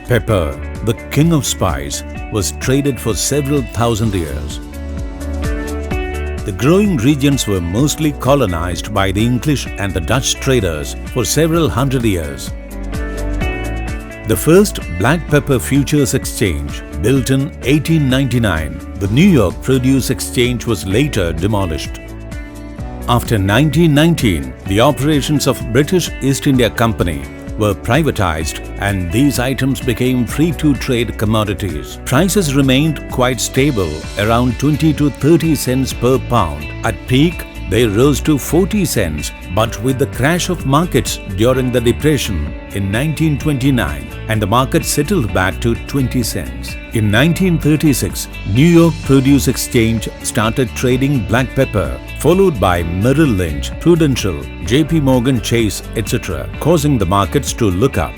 Pepper, the king of spice, was traded for several thousand years. The growing regions were mostly colonized by the English and the Dutch traders for several hundred years. The first black pepper futures exchange, built in 1899, the New York Produce Exchange, was later demolished. After 1919, the operations of British East India Company were privatized and these items became free-to-trade commodities. Prices remained quite stable, around 20 to 30 cents per pound. At peak, they rose to 40 cents, but with the crash of markets during the Depression in 1929, and the market settled back to 20 cents. In 1936, New York Produce Exchange started trading black pepper, followed by Merrill Lynch, Prudential, JP Morgan Chase, etc., causing the markets to look up.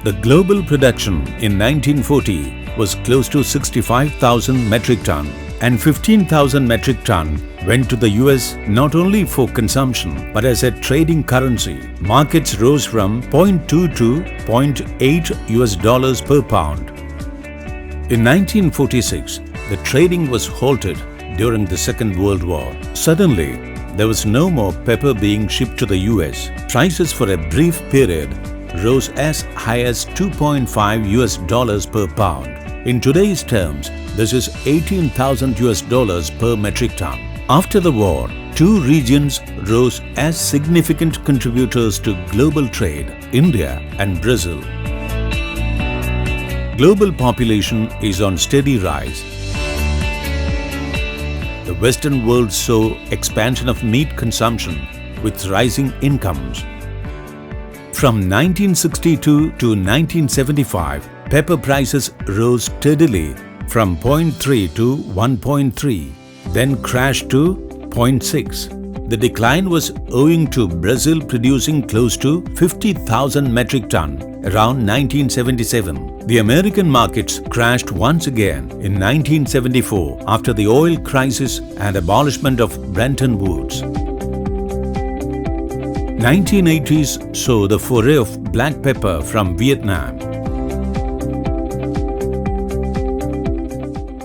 The global production in 1940 was close to 65,000 metric ton, and 15,000 metric ton went to the US not only for consumption but as a trading currency. Markets rose from 0.2 to 0.8 US dollars per pound. In 1946, the trading was halted during the Second World War. Suddenly, there was no more pepper being shipped to the US. Prices for a brief period rose as high as 2.5 US dollars per pound. In today's terms, this is 18,000 US dollars per metric ton. After the war, two regions rose as significant contributors to global trade: India and Brazil. Global population is on steady rise. The Western world saw expansion of meat consumption with rising incomes. From 1962 to 1975, pepper prices rose steadily from 0.3 to 1.3, then crashed to 0.6. The decline was owing to Brazil producing close to 50,000 metric ton around 1977. The American markets crashed once again in 1974 after the oil crisis and abolishment of Bretton Woods. 1980s saw the foray of black pepper from Vietnam.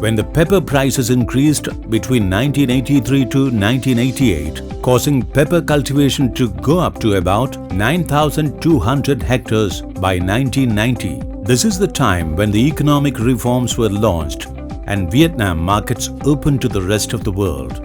When the pepper prices increased between 1983 to 1988, causing pepper cultivation to go up to about 9,200 hectares by 1990. This is the time when the economic reforms were launched and Vietnam markets opened to the rest of the world.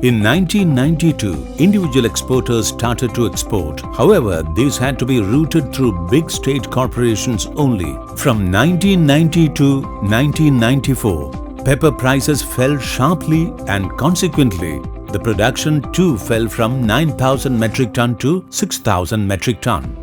In 1992, individual exporters started to export. However, these had to be routed through big state corporations only. From 1990 to 1994, pepper prices fell sharply and consequently, the production too fell from 9,000 metric ton to 6,000 metric ton.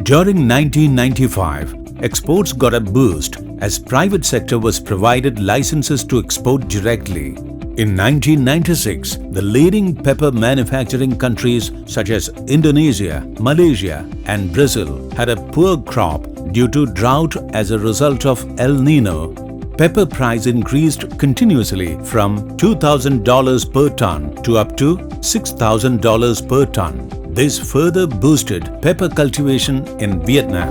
During 1995, exports got a boost as private sector was provided licenses to export directly. In 1996, the leading pepper manufacturing countries such as Indonesia, Malaysia and Brazil had a poor crop due to drought as a result of El Nino. Pepper price increased continuously from $2,000 per ton to up to $6,000 per ton. This further boosted pepper cultivation in Vietnam.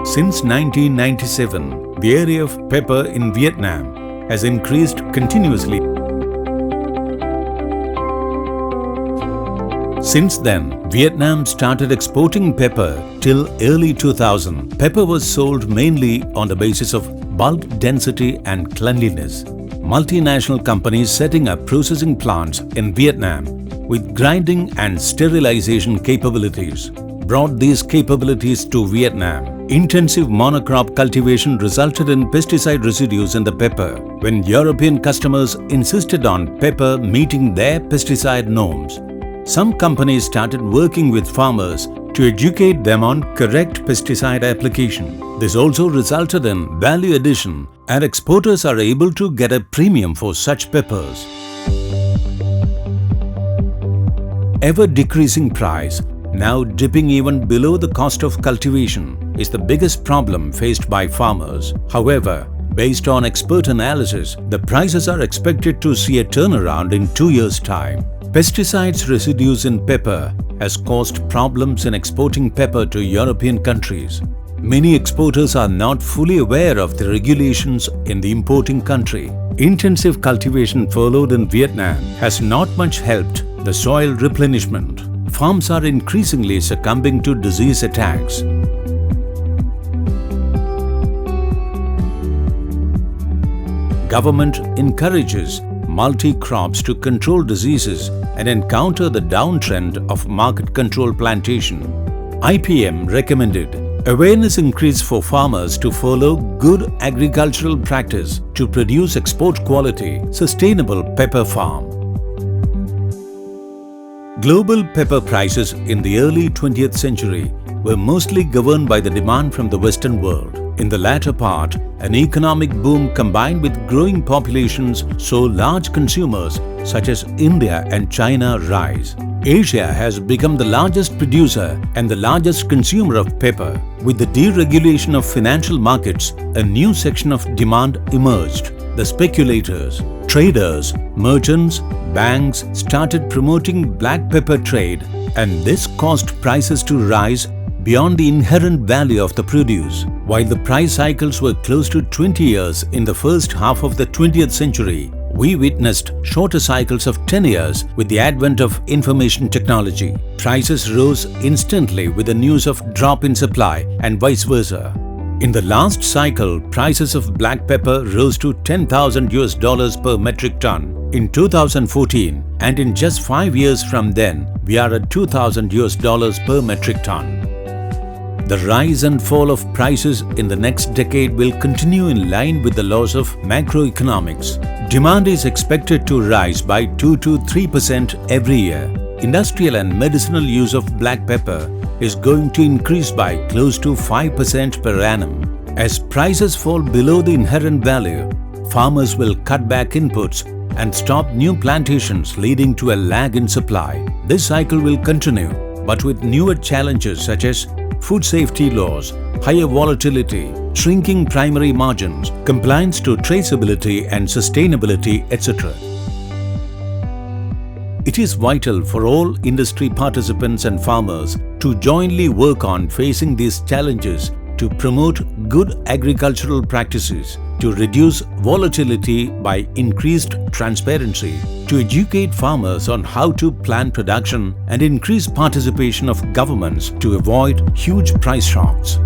Since 1997, the area of pepper in Vietnam has increased continuously. Since then, Vietnam started exporting pepper till early 2000. Pepper was sold mainly on the basis of bulk density and cleanliness. Multinational companies setting up processing plants in Vietnam with grinding and sterilization capabilities brought these capabilities to Vietnam. Intensive monocrop cultivation resulted in pesticide residues in the pepper. When European customers insisted on pepper meeting their pesticide norms, some companies started working with farmers to educate them on correct pesticide application. This also resulted in value addition and exporters are able to get a premium for such peppers. Ever decreasing price, now dipping even below the cost of cultivation, is the biggest problem faced by farmers. However, Based on expert analysis, the prices are expected to see a turnaround in 2 years' time. Pesticides residues in pepper has caused problems in exporting pepper to European countries. Many exporters are not fully aware of the regulations in the importing country. Intensive cultivation followed in Vietnam has not much helped the soil replenishment. Farms are increasingly succumbing to disease attacks. Government encourages multi-crops to control diseases and encounter the downtrend of market control plantation. IPM recommended awareness increase for farmers to follow good agricultural practice to produce export quality, sustainable pepper farm. Global pepper prices in the early 20th century were mostly governed by the demand from the Western world. In the latter part, an economic boom combined with growing populations saw large consumers such as India and China rise. Asia has become the largest producer and the largest consumer of pepper. With the deregulation of financial markets, a new section of demand emerged. The speculators, traders, merchants, banks started promoting black pepper trade, and this caused prices to rise beyond the inherent value of the produce. While the price cycles were close to 20 years in the first half of the 20th century, we witnessed shorter cycles of 10 years with the advent of information technology. Prices rose instantly with the news of drop in supply and vice versa. In the last cycle, prices of black pepper rose to $10,000 per metric ton in 2014, and in just 5 years from then, we are at $2,000 per metric ton. The rise and fall of prices in the next decade will continue in line with the laws of macroeconomics. Demand is expected to rise by 2 to 3% every year. Industrial and medicinal use of black pepper is going to increase by close to 5% per annum. As prices fall below the inherent value, farmers will cut back inputs and stop new plantations, leading to a lag in supply. This cycle will continue, but with newer challenges such as food safety laws, higher volatility, shrinking primary margins, compliance to traceability and sustainability, etc. It is vital for all industry participants and farmers to jointly work on facing these challenges to promote good agricultural practices, to reduce volatility by increased transparency, to educate farmers on how to plan production and increase participation of governments to avoid huge price shocks.